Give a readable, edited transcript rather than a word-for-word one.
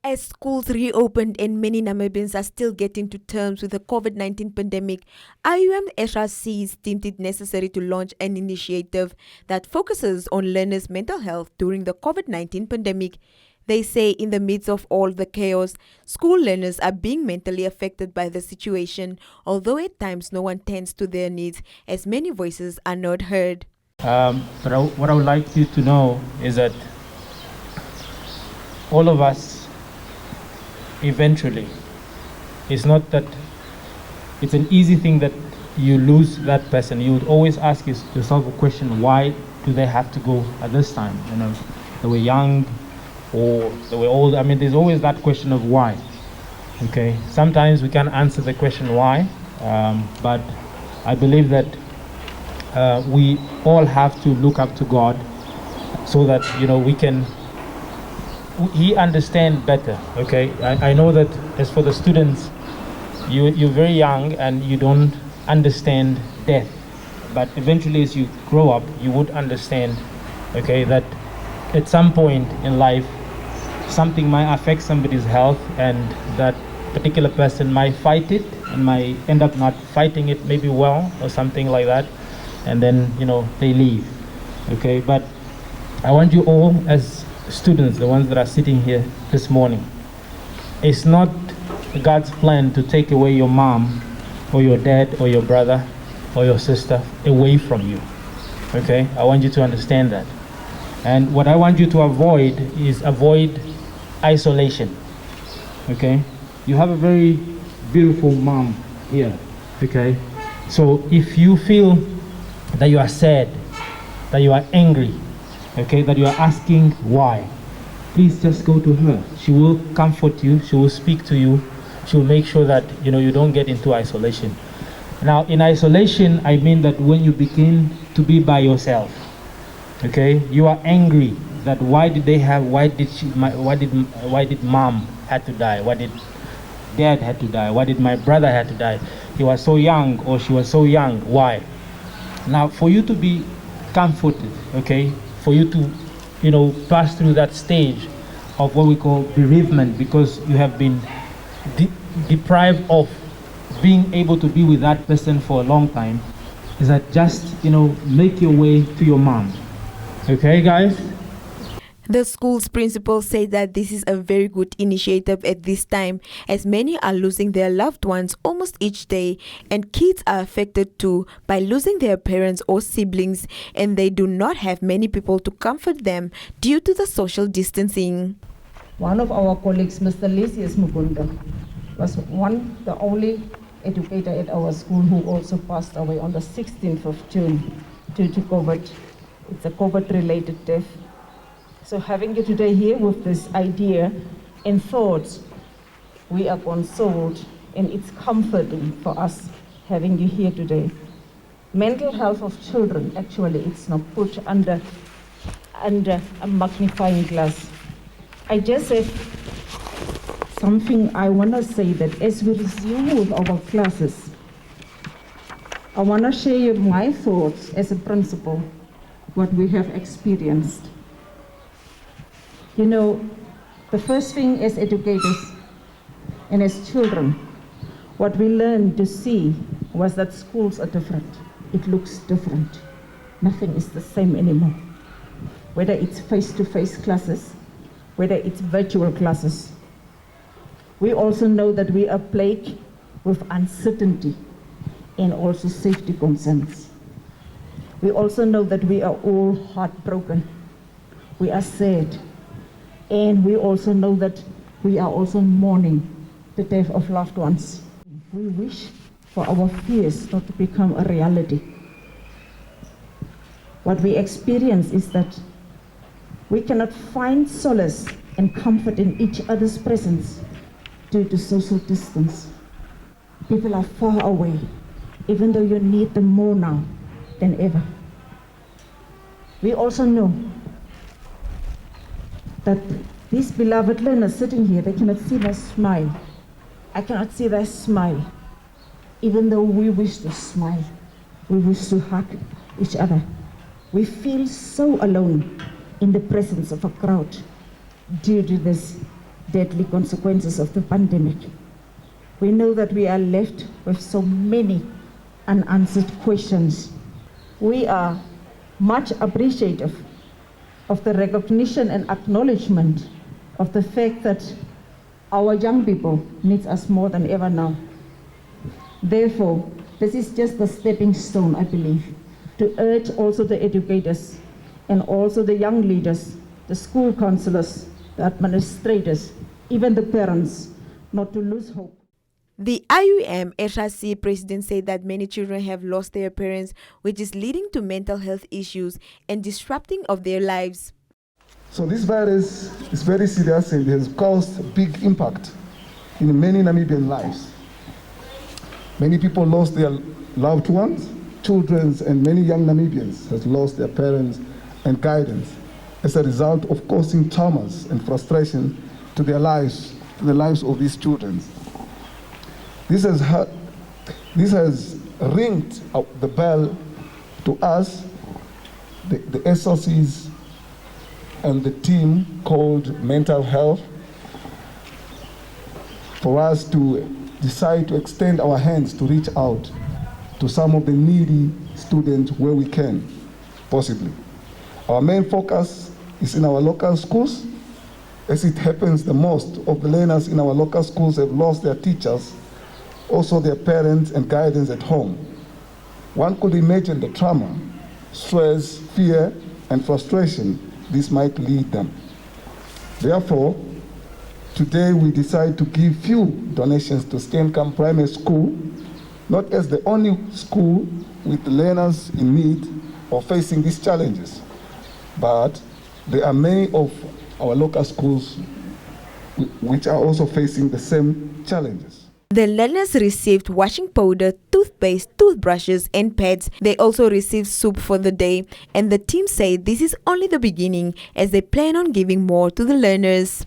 As schools reopened and many Namibians are still getting to terms with the COVID-19 pandemic, IUM SRCs deemed it necessary to launch an initiative that focuses on learners' mental health during the COVID-19 pandemic. They say in the midst of all the chaos, school learners are being mentally affected by the situation, although at times no one tends to their needs as many voices are not heard. What I would like you to know is that all of us eventually, it's not that it's an easy thing that you lose that person. You would always ask yourself a question: why do they have to go at this time? You know, they were young or they were old. I mean, there's always that question of why. Okay, sometimes we can't answer the question why, but I believe that we all have to look up to God so that, you know, He understands better. Okay, I know that as for the students, you're very young and you don't understand death, but eventually as you grow up, you would understand, okay, that at some point in life, something might affect somebody's health, and that particular person might fight it and might end up not fighting it maybe well or something like that, and then, you know, they leave. Okay, but I want you all as students, the ones that are sitting here this morning, it's not God's plan to take away your mom or your dad or your brother or your sister away from you. Okay, I want you to understand that. And what I want you to avoid is isolation. Okay, you have a very beautiful mom here. Okay, so if you feel that you are sad, that you are angry, okay, that you are asking why, please just go to her. She will comfort you, she will speak to you, she will make sure that, you know, you don't get into isolation. Now, in isolation, I mean that when you begin to be by yourself, okay, you are angry that why did mom had to die, why did dad had to die, why did my brother had to die, he was so young or she was so young, why? Now, for you to be comforted, okay, for you to, you know, pass through that stage of what we call bereavement, because you have been deprived of being able to be with that person for a long time, is that just, you know, make your way to your mom. Okay, guys? The school's principal said that this is a very good initiative at this time, as many are losing their loved ones almost each day, and kids are affected too by losing their parents or siblings, and they do not have many people to comfort them due to the social distancing. One of our colleagues, Mr. Lysius Mugunda, was the only educator at our school who also passed away on the 16th of June due to COVID. It's a COVID-related death. So having you today here with this idea and thoughts, we are consoled, and it's comforting for us having you here today. Mental health of children, actually, it's not put under a magnifying glass. I just said something I want to say, that as we resume with our classes, I want to share my thoughts as a principal, what we have experienced. You know, the first thing as educators and as children, what we learned to see was that schools are different. It looks different. Nothing is the same anymore. Whether it's face-to-face classes, whether it's virtual classes. We also know that we are plagued with uncertainty and also safety concerns. We also know that we are all heartbroken. We are sad. And we also know that we are also mourning the death of loved ones. We wish for our fears not to become a reality. What we experience is that we cannot find solace and comfort in each other's presence due to social distance. People are far away, even though you need them more now than ever. We also know that these beloved learners sitting here, they cannot see their smile. I cannot see their smile. Even though we wish to smile, we wish to hug each other. We feel so alone in the presence of a crowd due to this deadly consequences of the pandemic. We know that we are left with so many unanswered questions. We are much appreciative of the recognition and acknowledgement of the fact that our young people need us more than ever now. Therefore, this is just a stepping stone, I believe, to urge also the educators and also the young leaders, the school counselors, the administrators, even the parents, not to lose hope. The IUM HRC president said that many children have lost their parents, which is leading to mental health issues and disrupting of their lives. So this virus is very serious and has caused a big impact in many Namibian lives. Many people lost their loved ones, children, and many young Namibians have lost their parents and guidance as a result of causing traumas and frustration to their lives, to the lives of these children. This has ringed the bell to us, the SLCs, and the team called Mental Health, for us to decide to extend our hands to reach out to some of the needy students where we can, possibly. Our main focus is in our local schools. As it happens, the most of the learners in our local schools have lost their teachers, also their parents and guidance at home. One could imagine the trauma, stress, fear, and frustration this might lead them. Therefore, today we decide to give few donations to Steenkamp Primary School, not as the only school with learners in need or facing these challenges, but there are many of our local schools which are also facing the same challenges. The learners received washing powder, toothpaste, toothbrushes, and pads. They also received soup for the day, and the team say this is only the beginning as they plan on giving more to the learners.